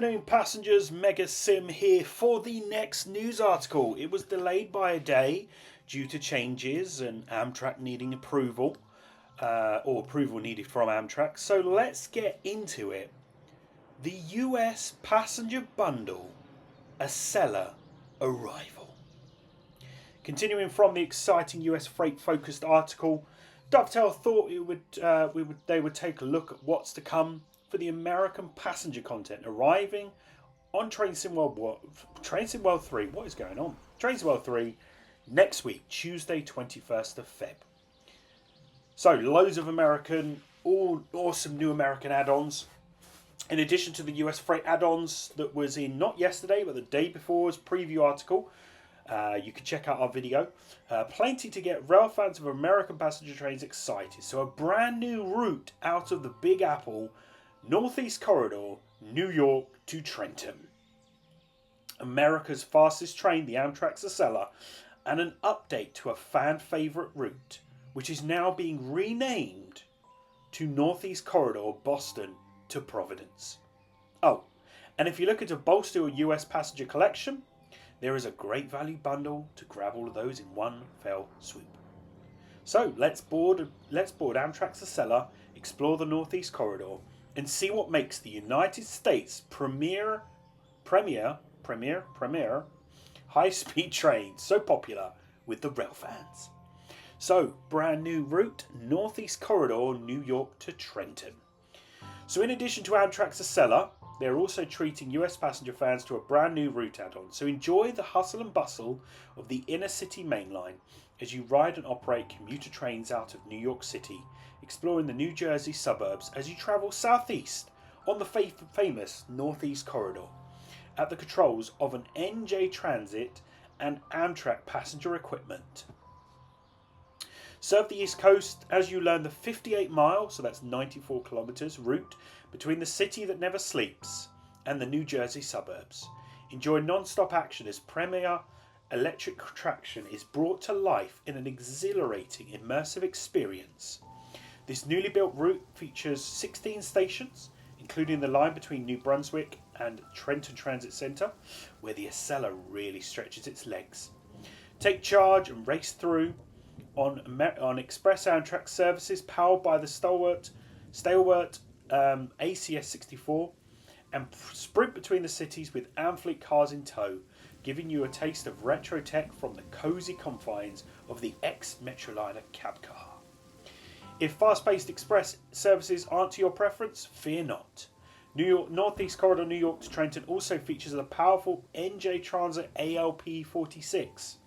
afternoon, passengers. Mega Sim here for the next news article. It was delayed by a day due to changes and Amtrak needing approval, or approval needed from Amtrak. So let's get into it. The US passenger bundle Acela arrival. Continuing from the exciting US freight-focused article, Dovetail thought they would take a look at what's to come for the American passenger content arriving on Train Sim World 3. What is going on? Train Sim World 3 next week, Tuesday, 21st of Feb. So loads of awesome new American add-ons. In addition to the US freight add-ons that was in not yesterday but the day before's preview article. You can check out our video. Plenty to get rail fans of American passenger trains excited. So a brand new route out of the Big Apple, Northeast Corridor, New York to Trenton. America's fastest train, the Amtrak Acela, and an update to a fan favourite route, which is now being renamed to Northeast Corridor, Boston to Providence. Oh, and if you're looking to bolster your US passenger collection, there is a great value bundle to grab all of those in one fell swoop. So let's board Amtrak's Acela, explore the Northeast Corridor, and see what makes the United States premier high-speed train so popular with the rail fans. So, brand new route, Northeast Corridor, New York to Trenton. So in addition to Amtrak's Acela, they're also treating US passenger fans to a brand new route add-on. So enjoy the hustle and bustle of the inner city main line as you ride and operate commuter trains out of New York City, exploring the New Jersey suburbs as you travel southeast on the famous Northeast Corridor at the controls of an NJ Transit and Amtrak passenger equipment. Serve the East Coast as you learn the 58-mile, so that's 94 kilometres, route between the city that never sleeps and the New Jersey suburbs. Enjoy non-stop action as Premier Electric Traction is brought to life in an exhilarating, immersive experience. This newly built route features 16 stations, including the line between New Brunswick and Trenton Transit Center, where the Acela really stretches its legs. Take charge and race through on express Amtrak services powered by the stalwart ACS 64 and sprint between the cities with Amfleet cars in tow, giving you a taste of retro tech from the cozy confines of the ex-Metroliner cab car. If fast-paced express services aren't to your preference, fear not. New York Northeast Corridor New York to Trenton also features a powerful NJ Transit ALP 46.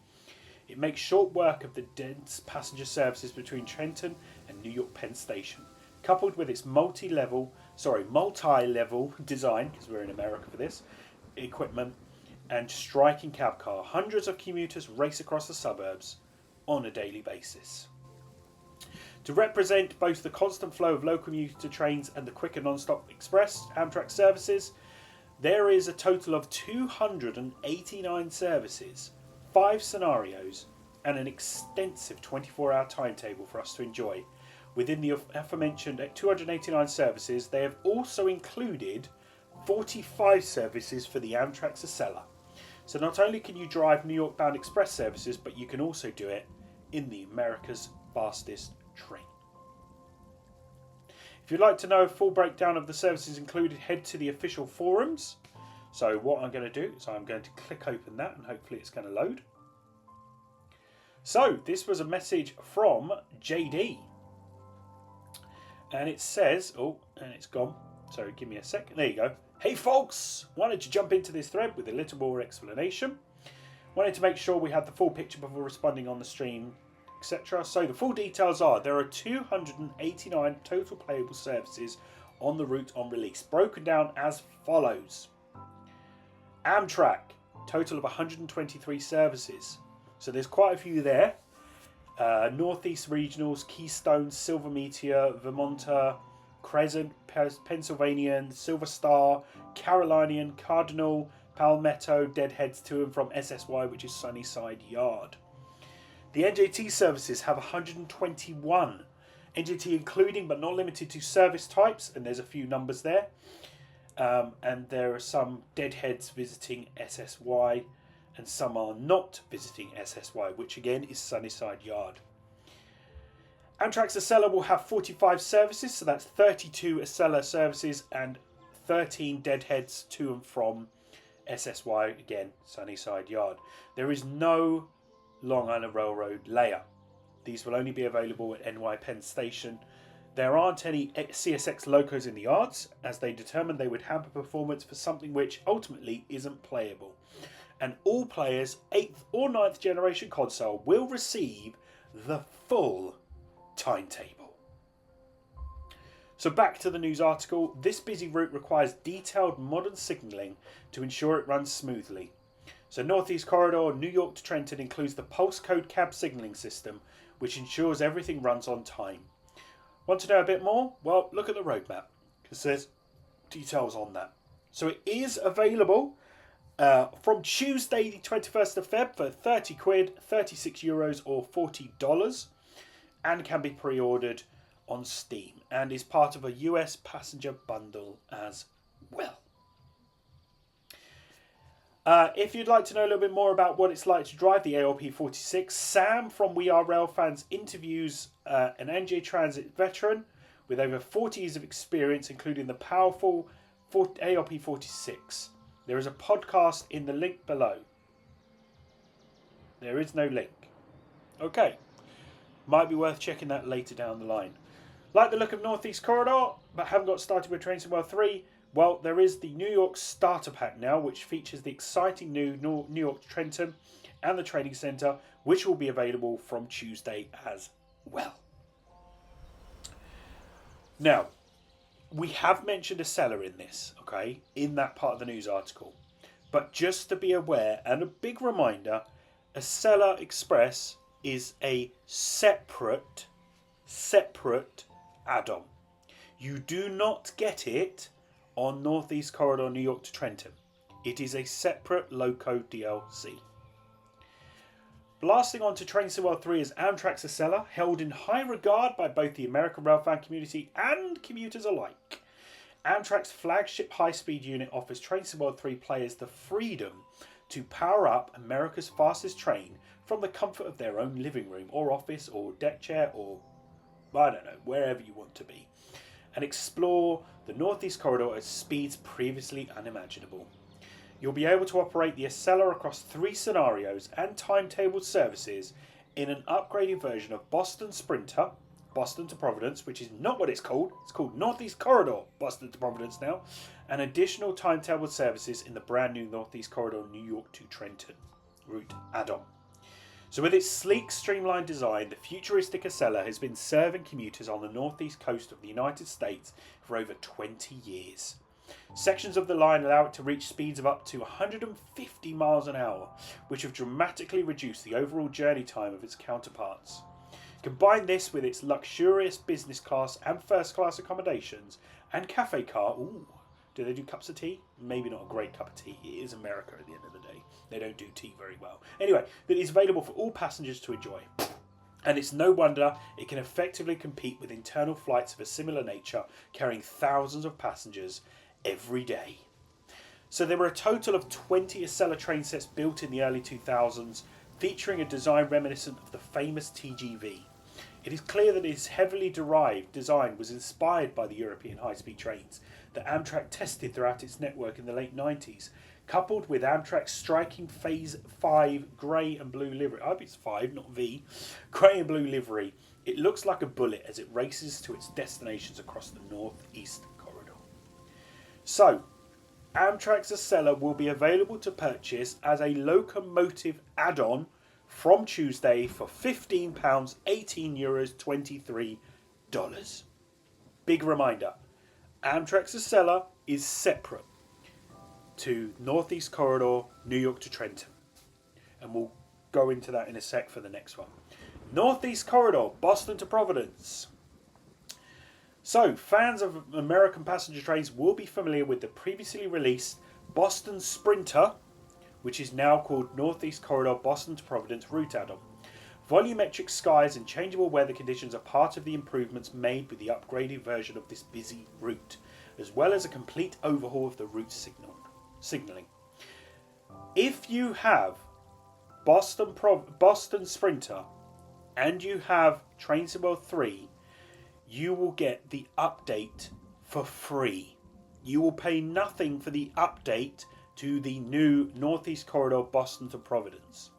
It makes short work of the dense passenger services between Trenton and New York Penn Station, coupled with its multi-level design, because we're in America for this, equipment, and striking cab car. Hundreds of commuters race across the suburbs on a daily basis. To represent both the constant flow of local commuter trains and the quicker non-stop express Amtrak services, there is a total of 289 services, 5 scenarios, and an extensive 24-hour timetable for us to enjoy. Within the aforementioned 289 services, they have also included 45 services for the Amtrak's Acela. So not only can you drive New York bound express services, but you can also do it in the America's fastest train. If you'd like to know a full breakdown of the services included, head to the official forums. So what I'm going to do is I'm going to click open that and hopefully it's going to load. So this was a message from JD. And it says, oh, and it's gone. Sorry, give me a second. There you go. Hey folks, wanted to jump into this thread with a little more explanation. Wanted to make sure we had the full picture before responding on the stream, etc. So the full details are, there are 289 total playable services on the route on release, broken down as follows. Amtrak, total of 123 services. So there's quite a few there. Northeast Regionals, Keystone, Silver Meteor, Vermonter, Crescent, Pennsylvanian, Silver Star, Carolinian, Cardinal, Palmetto, Deadheads to and from SSY, which is Sunnyside Yard. The NJT services have 121. NJT including but not limited to service types, and there's a few numbers there. and there are some deadheads visiting SSY, and some are not visiting SSY, which again is Sunnyside Yard. Amtrak Acela will have 45 services, so that's 32 Acela services and 13 deadheads to and from SSY, again, Sunnyside Yard. There is no Long Island Railroad layer. These will only be available at NY Penn Station. There aren't any CSX locos in the yards, as they determined they would hamper performance for something which ultimately isn't playable. And all players, 8th or 9th generation console, will receive the full timetable. So back to the news article. This busy route requires detailed modern signalling to ensure it runs smoothly. So Northeast Corridor, New York to Trenton, includes the pulse code cab signalling system, which ensures everything runs on time. Want to know a bit more? Well, look at the roadmap, because there's details on that. So it is available from Tuesday the 21st of Feb for 30 quid, 36 euros or $40, and can be pre-ordered on Steam, and is part of a US passenger bundle as well. If you'd like to know a little bit more about what it's like to drive the ALP 46, Sam from We Are Rail Fans interviews an NJ Transit veteran with over 40 years of experience, including the powerful ALP 46. There is a podcast in the link below. There is no link. Okay. Might be worth checking that later down the line. Like the look of Northeast Corridor, but haven't got started with Trains World 3? Well, there is the New York Starter Pack now, which features the exciting new New York Trenton and the Training Centre, which will be available from Tuesday as well. Now, we have mentioned Acela in this, okay, in that part of the news article. But just to be aware, and a big reminder, Acela Express is a separate add-on. You do not get it on Northeast Corridor New York to Trenton. It is a separate loco DLC. Blasting on to Trains World 3 is Amtrak Acela, held in high regard by both the American rail fan community and commuters alike. Amtrak's flagship high-speed unit offers Trains World 3 players the freedom to power up America's fastest train from the comfort of their own living room or office or deck chair or, I don't know, wherever you want to be, and explore the Northeast Corridor at speeds previously unimaginable. You'll be able to operate the Acela across 3 scenarios and timetabled services in an upgraded version of Boston Sprinter, Boston to Providence, which is not what it's called. It's called Northeast Corridor Boston to Providence now, and additional timetabled services in the brand new Northeast Corridor New York to Trenton route add-on. So with its sleek, streamlined design, the futuristic Acela has been serving commuters on the northeast coast of the United States for over 20 years. Sections of the line allow it to reach speeds of up to 150 miles an hour, which have dramatically reduced the overall journey time of its counterparts. Combine this with its luxurious business class and first class accommodations and cafe car. Ooh, do they do cups of tea? Maybe not a great cup of tea. It is America at the end of the day. They don't do tea very well. Anyway, that is available for all passengers to enjoy. And it's no wonder it can effectively compete with internal flights of a similar nature, carrying thousands of passengers every day. So there were a total of 20 Acela train sets built in the early 2000s, featuring a design reminiscent of the famous TGV. It is clear that its heavily derived design was inspired by the European high-speed trains that Amtrak tested throughout its network in the late 90s, coupled with Amtrak's striking Phase 5 grey and blue livery. I hope it's 5, not V. Grey and blue livery. It looks like a bullet as it races to its destinations across the Northeast Corridor. So, Amtrak's Acela will be available to purchase as a locomotive add-on from Tuesday for £15, €18, $23. Big reminder, Amtrak's Acela is separate to Northeast Corridor, New York to Trenton. And we'll go into that in a sec for the next one. Northeast Corridor, Boston to Providence. So, fans of American passenger trains will be familiar with the previously released Boston Sprinter, which is now called Northeast Corridor Boston to Providence route add-on. Volumetric skies and changeable weather conditions are part of the improvements made with the upgraded version of this busy route. as well as a complete overhaul of the route signaling. If you have Boston Sprinter and you have Train Sim World 3, you will get the update for free. You will pay nothing for the update to the new Northeast Corridor Boston to Providence.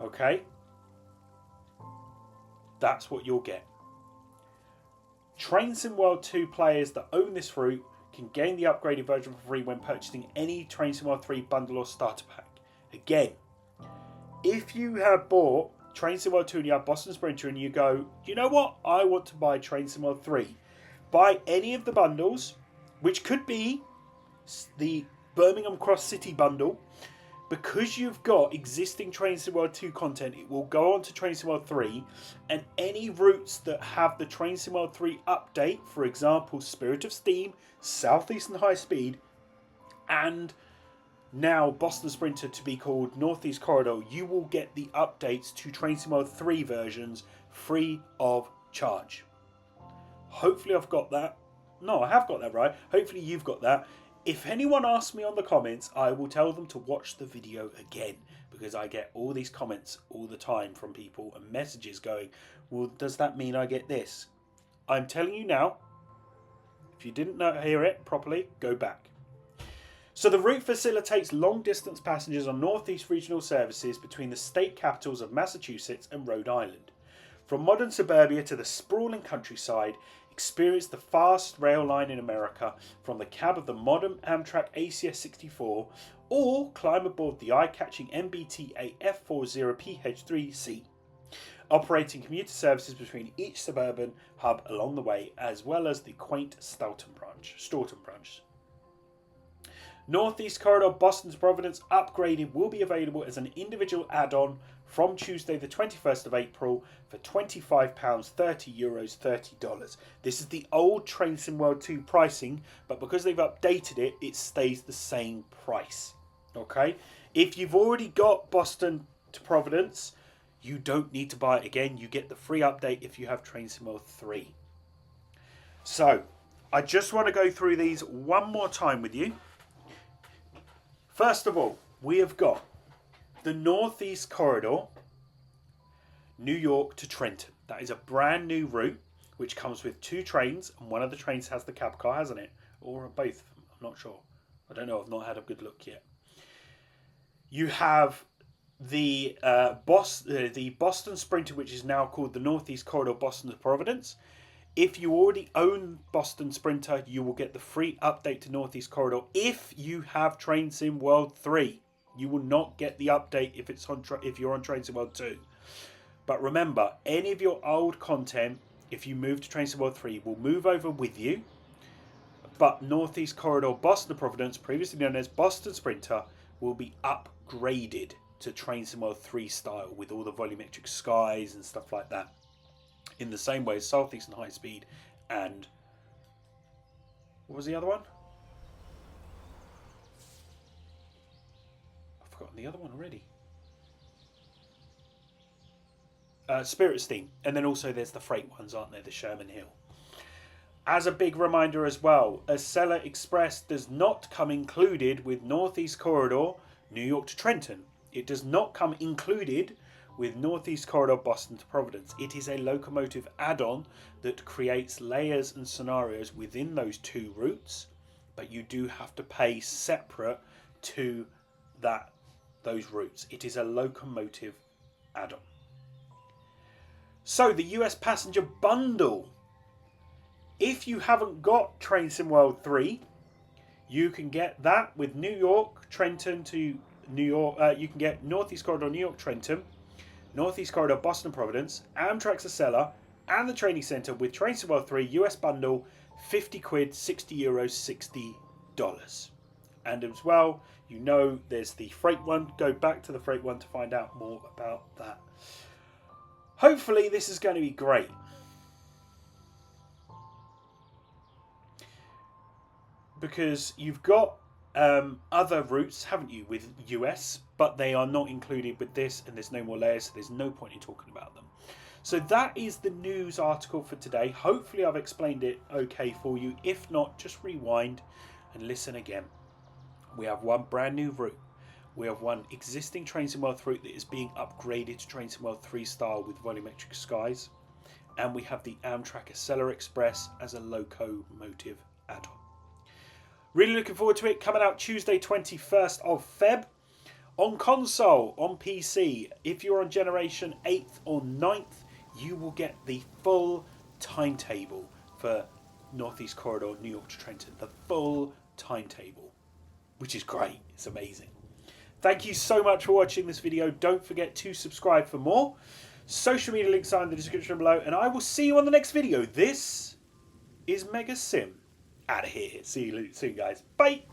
Okay? That's what you'll get. Train Sim World 2 players that own this route can gain the upgraded version for free when purchasing any Train Sim World 3 bundle or starter pack. Again, if you have bought Train Sim World 2 and you have Boston Sprinter and you go, you know what, I want to buy Train Sim World 3, buy any of the bundles, which could be the Birmingham Cross City bundle. Because you've got existing Train Sim World 2 content, it will go on to Train Sim World 3, and any routes that have the Train Sim World 3 update, for example, Spirit of Steam, Southeastern High Speed, and now Boston Sprinter to be called Northeast Corridor, you will get the updates to Train Sim World 3 versions free of charge. Hopefully I've got that. No, I have got that right. Hopefully you've got that. If anyone asks me on the comments, I will tell them to watch the video again, because I get all these comments all the time from people and messages going, well, does that mean I get this? I'm telling you now, if you didn't hear it properly, go back. So the route facilitates long-distance passengers on Northeast regional services between the state capitals of Massachusetts and Rhode Island. From modern suburbia to the sprawling countryside, experience the fast rail line in America from the cab of the modern Amtrak Acela 64, or climb aboard the eye-catching MBTA F40PH3C, operating commuter services between each suburban hub along the way, as well as the quaint Staunton branch. Northeast Corridor Boston to Providence upgraded will be available as an individual add-on from Tuesday the 21st of April for £25, €30, $30. This is the old Train Sim World 2 pricing, but because they've updated it, it stays the same price. Okay? If you've already got Boston to Providence, you don't need to buy it again. You get the free update if you have Train Sim World 3. So, I just want to go through these one more time with you. First of all, we have got the Northeast Corridor, New York to Trenton. That is a brand new route which comes with 2 trains, and one of the trains has the cab car, hasn't it? Or both, I'm not sure. I don't know, I've not had a good look yet. You have the Boston Sprinter, which is now called the Northeast Corridor Boston to Providence. If you already own Boston Sprinter, you will get the free update to Northeast Corridor if you have Train Sim World 3. You will not get the update if you're on Train Sim World 2. But remember, any of your old content, if you move to Train Sim World 3, will move over with you. But Northeast Corridor Boston to Providence, previously known as Boston Sprinter, will be upgraded to Train Sim World 3 style with all the volumetric skies and stuff like that. In the same way as Southeastern High Speed and... what was the other one? I've forgotten the other one already. Spirit Steam. And then also there's the freight ones, aren't there? The Sherman Hill. As a big reminder as well, Acela Express does not come included with Northeast Corridor, New York to Trenton. It does not come included with Northeast Corridor Boston to Providence. It is a locomotive add-on that creates layers and scenarios within those 2 routes, but you do have to pay separate to those routes. It is a locomotive add-on. So the US passenger bundle. If you haven't got Train Sim World 3, you can get that with New York, Trenton to New York. You can get Northeast Corridor New York, Trenton, Northeast Corridor Boston Providence, Amtrak Acela, and the Training Centre with Train Sim World 3 US bundle, £50, €60, $60. And as well, you know there's the freight one. Go back to the freight one to find out more about that. Hopefully this is going to be great. Because you've got other routes, haven't you, with US, but they are not included with this, and there's no more layers, so there's no point in talking about them. So that is the news article for today. Hopefully I've explained it okay for you. If not, just rewind and listen again. We have one brand new route. We have one existing Trains in World route that is being upgraded to Trains in World 3 style with volumetric skies. And we have the Amtrak Acela Express as a locomotive add-on. Really looking forward to it. Coming out Tuesday 21st of Feb. On console, on PC, if you're on Generation 8th or 9th, you will get the full timetable for Northeast Corridor, New York to Trenton. The full timetable, which is great. It's amazing. Thank you so much for watching this video. Don't forget to subscribe for more. Social media links are in the description below, and I will see you on the next video. This is Mega Sim out of here. See you soon, guys. Bye.